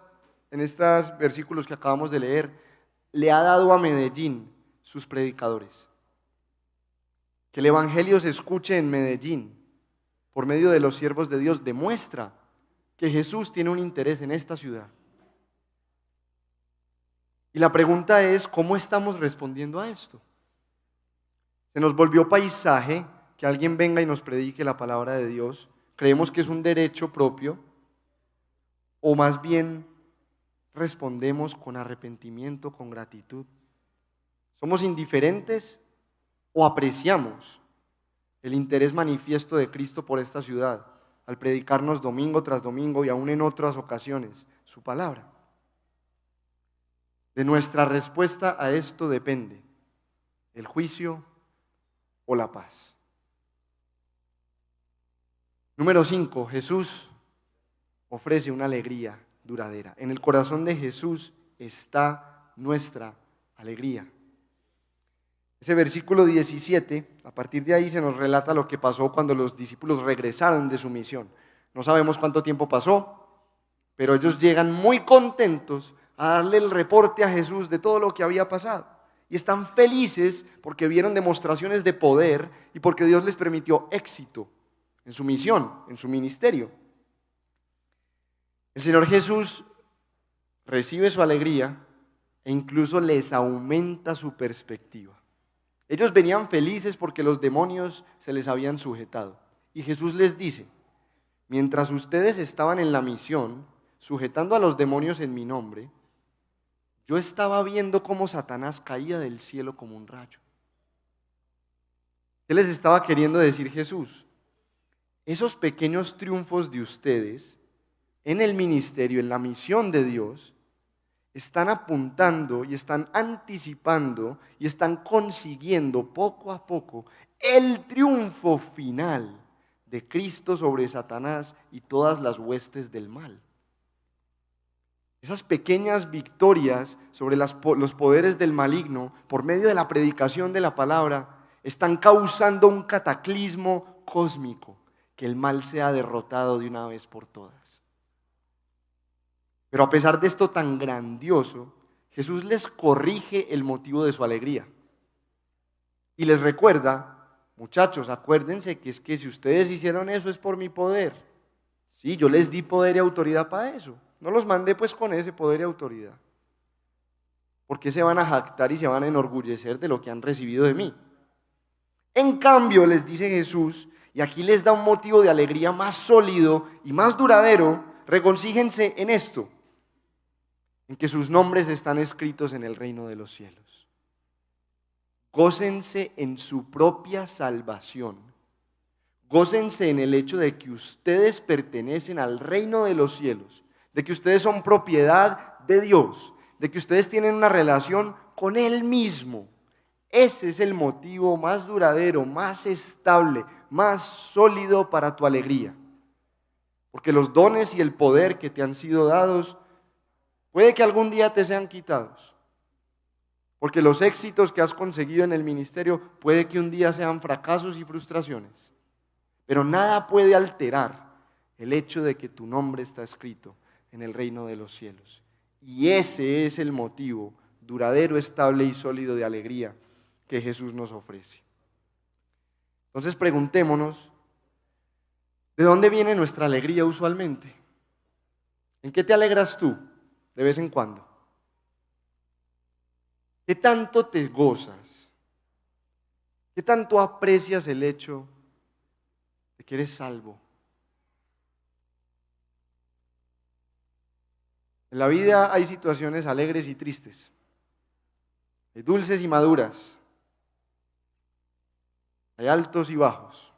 versículos que acabamos de leer, le ha dado a Medellín sus predicadores. Que el evangelio se escuche en Medellín por medio de los siervos de Dios demuestra que Jesús tiene un interés en esta ciudad. Y la pregunta es: ¿cómo estamos respondiendo a esto? Se nos volvió paisaje que alguien venga y nos predique la palabra de Dios. ¿Creemos que es un derecho propio? ¿O más bien respondemos con arrepentimiento, con gratitud? ¿Somos indiferentes o apreciamos el interés manifiesto de Cristo por esta ciudad al predicarnos domingo tras domingo y aún en otras ocasiones su palabra? De nuestra respuesta a esto depende el juicio o la paz. Número 5, Jesús ofrece una alegría duradera. En el corazón de Jesús está nuestra alegría. Ese versículo 17, a partir de ahí se nos relata lo que pasó cuando los discípulos regresaron de su misión. No sabemos cuánto tiempo pasó, pero ellos llegan muy contentos a darle el reporte a Jesús de todo lo que había pasado. Y están felices porque vieron demostraciones de poder y porque Dios les permitió éxito en su misión, en su ministerio. El Señor Jesús recibe su alegría e incluso les aumenta su perspectiva. Ellos venían felices porque los demonios se les habían sujetado. Y Jesús les dice: mientras ustedes estaban en la misión, sujetando a los demonios en mi nombre, yo estaba viendo cómo Satanás caía del cielo como un rayo. ¿Qué les estaba queriendo decir Jesús? esos pequeños triunfos de ustedes en el ministerio, en la misión de Dios, están apuntando y están anticipando y están consiguiendo poco a poco el triunfo final de Cristo sobre Satanás y todas las huestes del mal. Esas pequeñas victorias sobre los poderes del maligno por medio de la predicación de la palabra están causando un cataclismo cósmico, que el mal sea derrotado de una vez por todas. Pero a pesar de esto tan grandioso, Jesús les corrige el motivo de su alegría. Y les recuerda, muchachos, acuérdense que es que si ustedes hicieron eso es por mi poder. Sí, yo les di poder y autoridad para eso. No los mandé pues con ese poder y autoridad. ¿Por qué se van a jactar y se van a enorgullecer de lo que han recibido de mí? En cambio, les dice Jesús, y aquí les da un motivo de alegría más sólido y más duradero: regocíjense en esto, en que sus nombres están escritos en el reino de los cielos. Gócense en su propia salvación. Gócense en el hecho de que ustedes pertenecen al reino de los cielos, de que ustedes son propiedad de Dios, de que ustedes tienen una relación con Él mismo. Ese es el motivo más duradero, más estable, más sólido para tu alegría. Porque los dones y el poder que te han sido dados, puede que algún día te sean quitados. Porque los éxitos que has conseguido en el ministerio, puede que un día sean fracasos y frustraciones. Pero nada puede alterar el hecho de que tu nombre está escrito en el reino de los cielos. Y ese es el motivo duradero, estable y sólido de alegría que Jesús nos ofrece. Entonces preguntémonos, ¿de dónde viene nuestra alegría usualmente? ¿En qué te alegras tú de vez en cuando? ¿Qué tanto te gozas? ¿Qué tanto aprecias el hecho de que eres salvo? En la vida hay situaciones alegres y tristes, hay dulces y maduras, hay altos y bajos.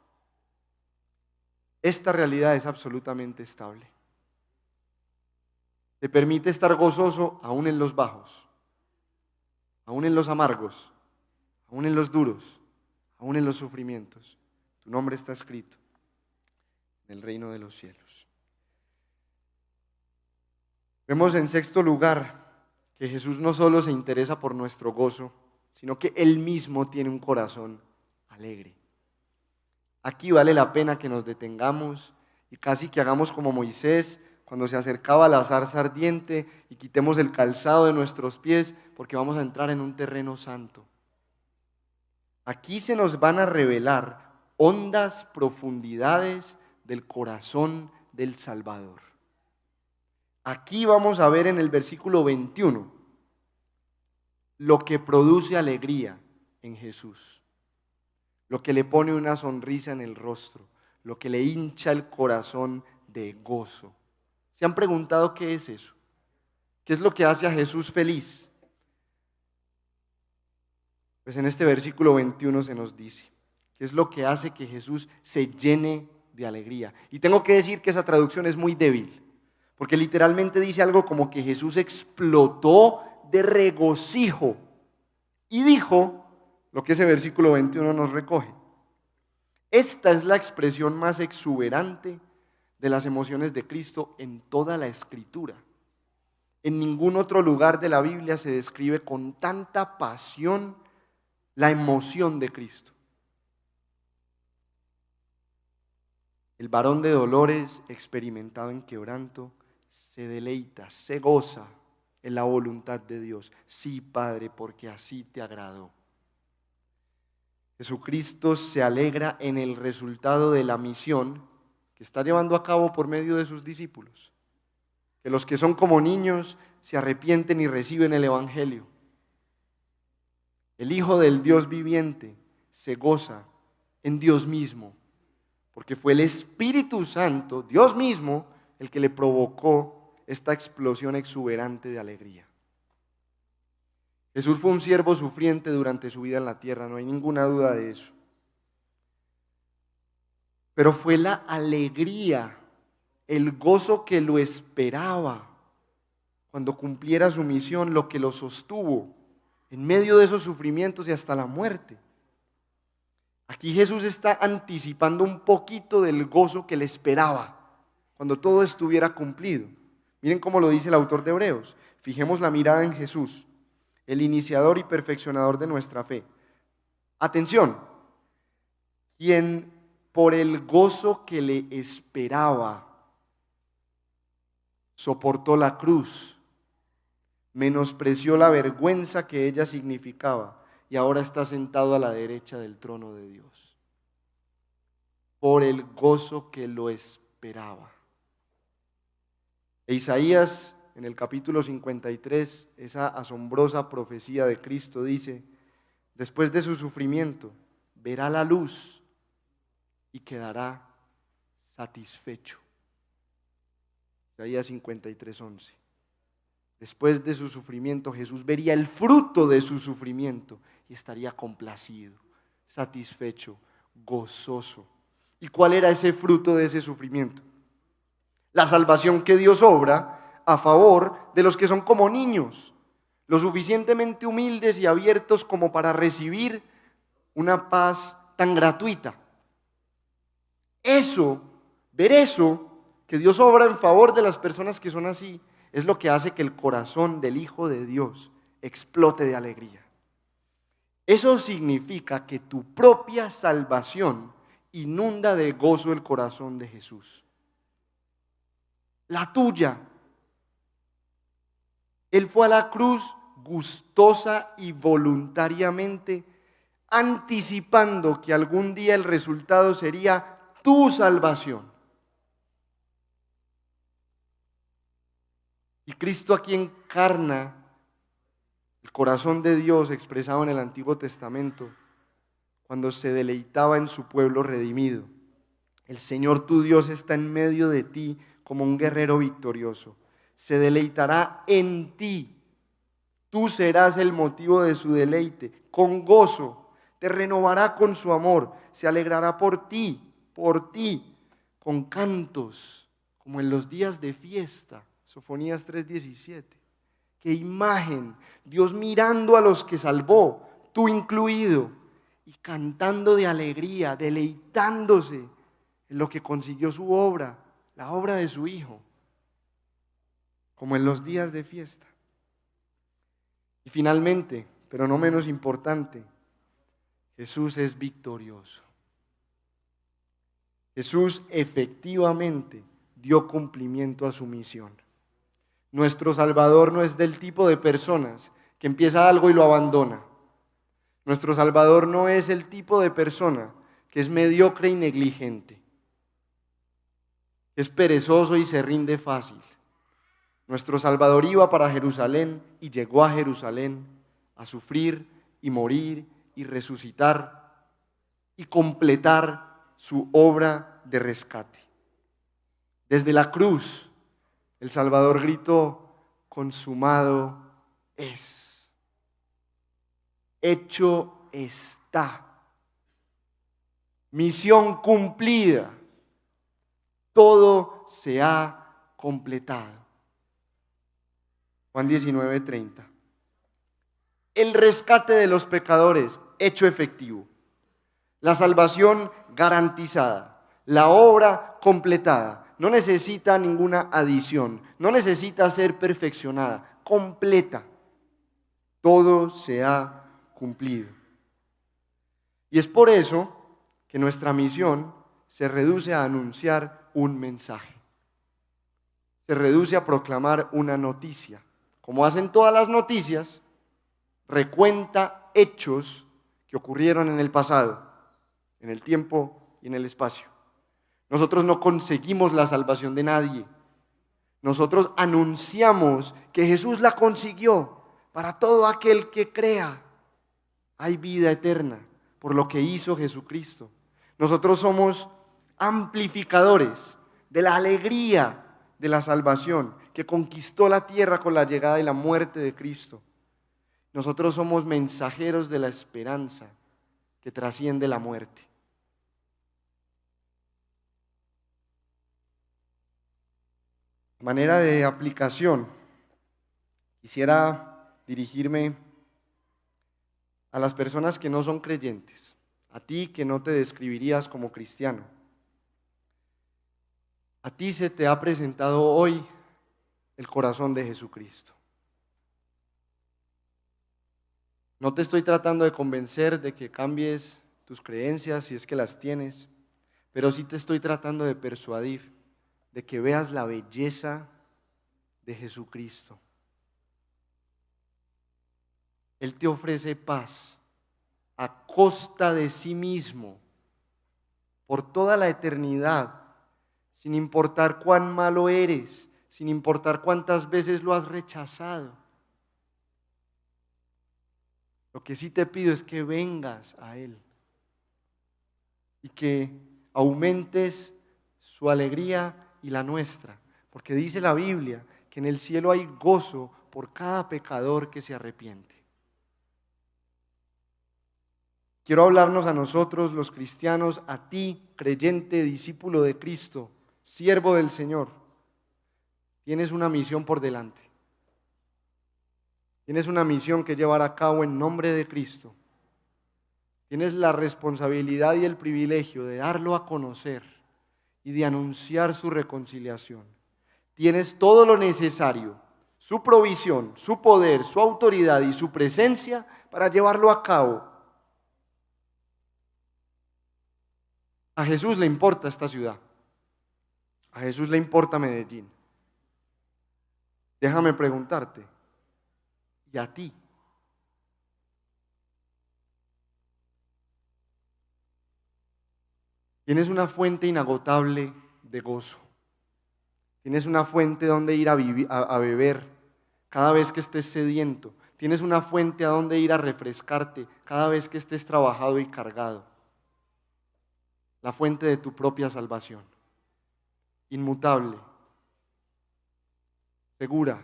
Esta realidad es absolutamente estable. Te permite estar gozoso aún en los bajos, aún en los amargos, aún en los duros, aún en los sufrimientos. Tu nombre está escrito en el reino de los cielos. Vemos en sexto lugar que Jesús no solo se interesa por nuestro gozo, sino que Él mismo tiene un corazón alegre. Aquí vale la pena que nos detengamos y casi que hagamos como Moisés cuando se acercaba a la zarza ardiente, y quitemos el calzado de nuestros pies porque vamos a entrar en un terreno santo. Aquí se nos van a revelar hondas profundidades del corazón del Salvador. Aquí vamos a ver en el versículo 21 lo que produce alegría en Jesús, lo que le pone una sonrisa en el rostro, lo que le hincha el corazón de gozo. ¿Se han preguntado qué es eso? ¿Qué es lo que hace a Jesús feliz? Pues en este versículo 21 se nos dice, ¿qué es lo que hace que Jesús se llene de alegría? Y tengo que decir que esa traducción es muy débil, porque literalmente dice algo como que Jesús explotó de regocijo y dijo lo que ese versículo 21 nos recoge. Esta es la expresión más exuberante de las emociones de Cristo en toda la Escritura. En ningún otro lugar de la Biblia se describe con tanta pasión la emoción de Cristo. El varón de dolores, experimentado en quebranto, se deleita, se goza en la voluntad de Dios. Sí, Padre, porque así te agradó. Jesucristo se alegra en el resultado de la misión que está llevando a cabo por medio de sus discípulos. Que los que son como niños se arrepienten y reciben el Evangelio. El Hijo del Dios viviente se goza en Dios mismo, porque fue el Espíritu Santo, Dios mismo, el que le provocó esta explosión exuberante de alegría. Jesús fue un siervo sufriente durante su vida en la tierra, no hay ninguna duda de eso. Pero fue la alegría, el gozo que lo esperaba cuando cumpliera su misión, lo que lo sostuvo en medio de esos sufrimientos y hasta la muerte. Aquí Jesús está anticipando un poquito del gozo que le esperaba cuando todo estuviera cumplido. Miren cómo lo dice el autor de Hebreos. Fijemos la mirada en Jesús, el iniciador y perfeccionador de nuestra fe. Atención, quien por el gozo que le esperaba soportó la cruz, menospreció la vergüenza que ella significaba y ahora está sentado a la derecha del trono de Dios. Por el gozo que lo esperaba. E Isaías, en el capítulo 53, esa asombrosa profecía de Cristo dice: después de su sufrimiento, verá la luz y quedará satisfecho. Isaías 53:11. Después de su sufrimiento, Jesús vería el fruto de su sufrimiento y estaría complacido, satisfecho, gozoso. ¿Y cuál era ese fruto de ese sufrimiento? La salvación que Dios obra a favor de los que son como niños, lo suficientemente humildes y abiertos como para recibir una paz tan gratuita. Ver eso, que Dios obra en favor de las personas que son así, es lo que hace que el corazón del Hijo de Dios explote de alegría. Eso significa que tu propia salvación inunda de gozo el corazón de Jesús. La tuya. Él fue a la cruz gustosa y voluntariamente, anticipando que algún día el resultado sería tu salvación. Y Cristo aquí encarna el corazón de Dios expresado en el Antiguo Testamento cuando se deleitaba en su pueblo redimido. El Señor tu Dios está en medio de ti como un guerrero victorioso. Se deleitará en ti. Tú serás el motivo de su deleite. Con gozo te renovará con su amor. Se alegrará por ti, con cantos, como en los días de fiesta. Sofonías 3:17. Qué imagen, Dios mirando a los que salvó, tú incluido, y cantando de alegría, deleitándose en lo que consiguió su obra, la obra de su Hijo, como en los días de fiesta. Y finalmente, pero no menos importante, Jesús es victorioso. Jesús efectivamente dio cumplimiento a su misión. Nuestro Salvador no es del tipo de personas que empieza algo y lo abandona. Nuestro Salvador no es el tipo de persona que es mediocre y negligente, es perezoso y se rinde fácil. Nuestro Salvador iba para Jerusalén y llegó a Jerusalén a sufrir y morir y resucitar y completar su obra de rescate. Desde la cruz, el Salvador gritó: consumado es. Hecho está. Misión cumplida. Todo se ha completado. Juan 19:30. El rescate de los pecadores hecho efectivo. La salvación garantizada. La obra completada. No necesita ninguna adición. No necesita ser perfeccionada. Completa. Todo se ha cumplido. Y es por eso que nuestra misión se reduce a anunciar un mensaje. Se reduce a proclamar una noticia. Como hacen todas las noticias, recuenta hechos que ocurrieron en el pasado, en el tiempo y en el espacio. Nosotros no conseguimos la salvación de nadie. Nosotros anunciamos que Jesús la consiguió para todo aquel que crea. Hay vida eterna por lo que hizo Jesucristo. Nosotros somos amplificadores de la alegría de la salvación que conquistó la tierra con la llegada y la muerte de Cristo. Nosotros somos mensajeros de la esperanza que trasciende la muerte. Manera de aplicación. Quisiera dirigirme a las personas que no son creyentes, a ti que no te describirías como cristiano. A ti se te ha presentado hoy el corazón de Jesucristo. No te estoy tratando de convencer de que cambies tus creencias si es que las tienes, pero sí te estoy tratando de persuadir de que veas la belleza de Jesucristo. Él te ofrece paz a costa de sí mismo por toda la eternidad, sin importar cuán malo eres, sin importar cuántas veces lo has rechazado. Lo que sí te pido es que vengas a Él y que aumentes su alegría y la nuestra, porque dice la Biblia que en el cielo hay gozo por cada pecador que se arrepiente. Quiero hablarnos a nosotros, los cristianos, a ti, creyente, discípulo de Cristo, siervo del Señor. Tienes una misión por delante. Tienes una misión que llevar a cabo en nombre de Cristo. Tienes la responsabilidad y el privilegio de darlo a conocer y de anunciar su reconciliación. Tienes todo lo necesario, su provisión, su poder, su autoridad y su presencia para llevarlo a cabo. A Jesús le importa esta ciudad. A Jesús le importa Medellín. Déjame preguntarte, ¿y a ti? Tienes una fuente inagotable de gozo. Tienes una fuente donde ir a beber cada vez que estés sediento. Tienes una fuente a donde ir a refrescarte cada vez que estés trabajado y cargado. La fuente de tu propia salvación. Inmutable, segura,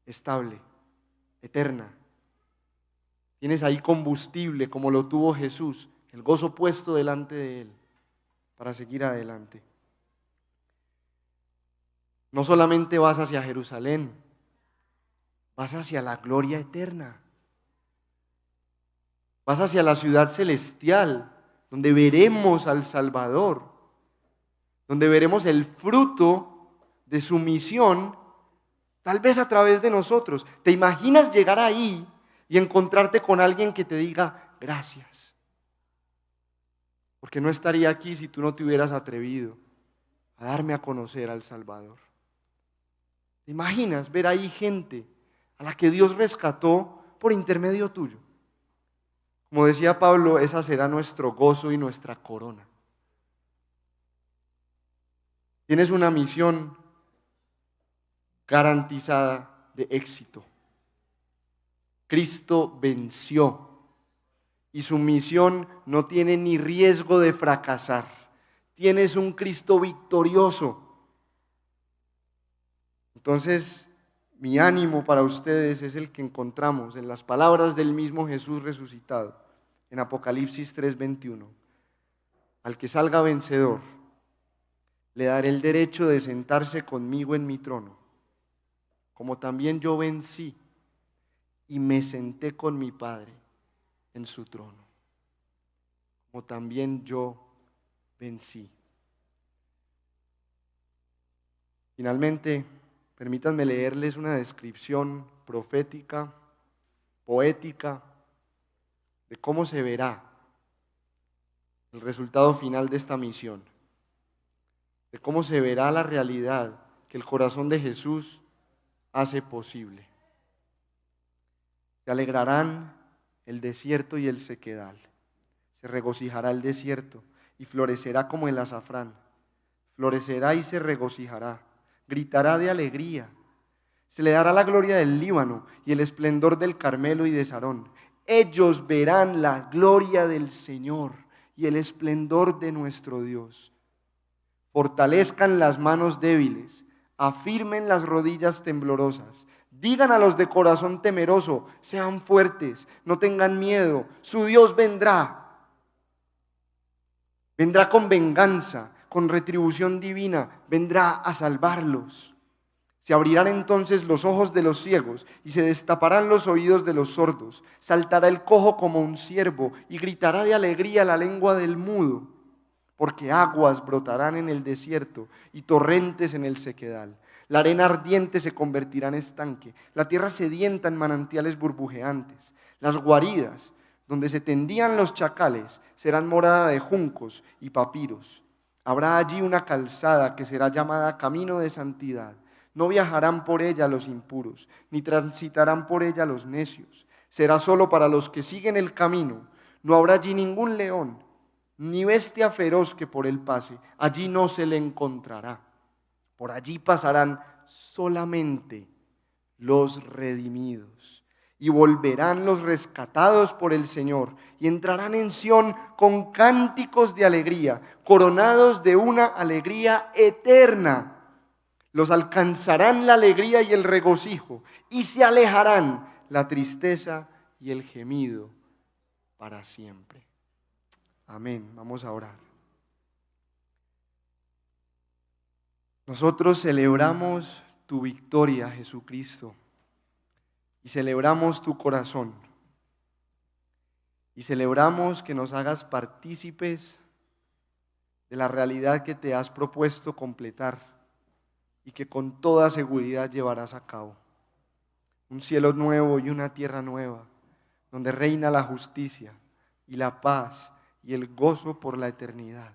estable, eterna. Tienes ahí combustible como lo tuvo Jesús, el gozo puesto delante de Él para seguir adelante. No solamente vas hacia Jerusalén, vas hacia la gloria eterna. Vas hacia la ciudad celestial, donde veremos al Salvador, donde veremos el fruto de su misión, tal vez a través de nosotros. ¿Te imaginas llegar ahí y encontrarte con alguien que te diga gracias? Porque no estaría aquí si tú no te hubieras atrevido a darme a conocer al Salvador. ¿Te imaginas ver ahí gente a la que Dios rescató por intermedio tuyo? Como decía Pablo, esa será nuestro gozo y nuestra corona. Tienes una misión garantizada de éxito. Cristo venció y su misión no tiene ni riesgo de fracasar. Tienes un Cristo victorioso. Entonces, mi ánimo para ustedes es el que encontramos en las palabras del mismo Jesús resucitado, en Apocalipsis 3:21. Al que salga vencedor, le daré el derecho de sentarse conmigo en mi trono, como también yo vencí y me senté con mi Padre en su trono, como también yo vencí. Finalmente, permítanme leerles una descripción profética, poética, de cómo se verá el resultado final de esta misión, de cómo se verá la realidad que el corazón de Jesús hace posible. Se alegrarán el desierto y el sequedal, se regocijará el desierto y florecerá como el azafrán, florecerá y se regocijará, gritará de alegría, se le dará la gloria del Líbano y el esplendor del Carmelo y de Sarón. Ellos verán la gloria del Señor y el esplendor de nuestro Dios. Fortalezcan las manos débiles, afirmen las rodillas temblorosas. Digan a los de corazón temeroso, sean fuertes, no tengan miedo, su Dios vendrá. Vendrá con venganza, con retribución divina, vendrá a salvarlos. Se abrirán entonces los ojos de los ciegos y se destaparán los oídos de los sordos. Saltará el cojo como un ciervo y gritará de alegría la lengua del mudo, porque aguas brotarán en el desierto y torrentes en el sequedal. La arena ardiente se convertirá en estanque, la tierra sedienta en manantiales burbujeantes. Las guaridas donde se tendían los chacales serán morada de juncos y papiros. Habrá allí una calzada que será llamada Camino de Santidad. No viajarán por ella los impuros, ni transitarán por ella los necios. Será solo para los que siguen el camino. No habrá allí ningún león, ni bestia feroz que por él pase. Allí no se le encontrará. Por allí pasarán solamente los redimidos. Y volverán los rescatados por el Señor, y entrarán en Sión con cánticos de alegría, coronados de una alegría eterna. Los alcanzarán la alegría y el regocijo, y se alejarán la tristeza y el gemido para siempre. Amén. Vamos a orar. Nosotros celebramos tu victoria, Jesucristo, y celebramos tu corazón, y celebramos que nos hagas partícipes de la realidad que te has propuesto completar y que con toda seguridad llevarás a cabo. Un cielo nuevo y una tierra nueva, donde reina la justicia y la paz y el gozo por la eternidad.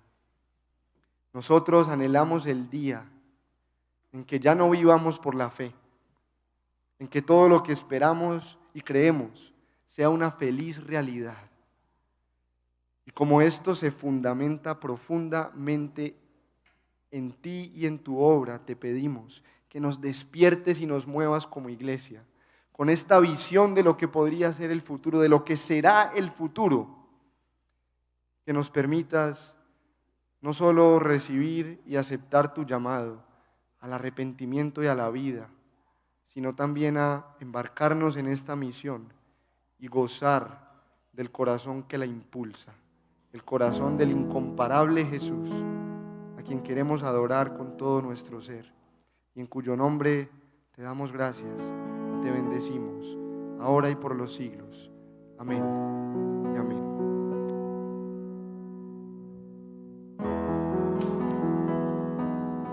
Nosotros anhelamos el día en que ya no vivamos por la fe, en que todo lo que esperamos y creemos sea una feliz realidad. Y como esto se fundamenta profundamente en ti y en tu obra, te pedimos que nos despiertes y nos muevas como iglesia, con esta visión de lo que podría ser el futuro, de lo que será el futuro, que nos permitas no solo recibir y aceptar tu llamado al arrepentimiento y a la vida, sino también a embarcarnos en esta misión y gozar del corazón que la impulsa, el corazón del incomparable Jesús, a quien queremos adorar con todo nuestro ser, y en cuyo nombre te damos gracias y te bendecimos, ahora y por los siglos. Amén.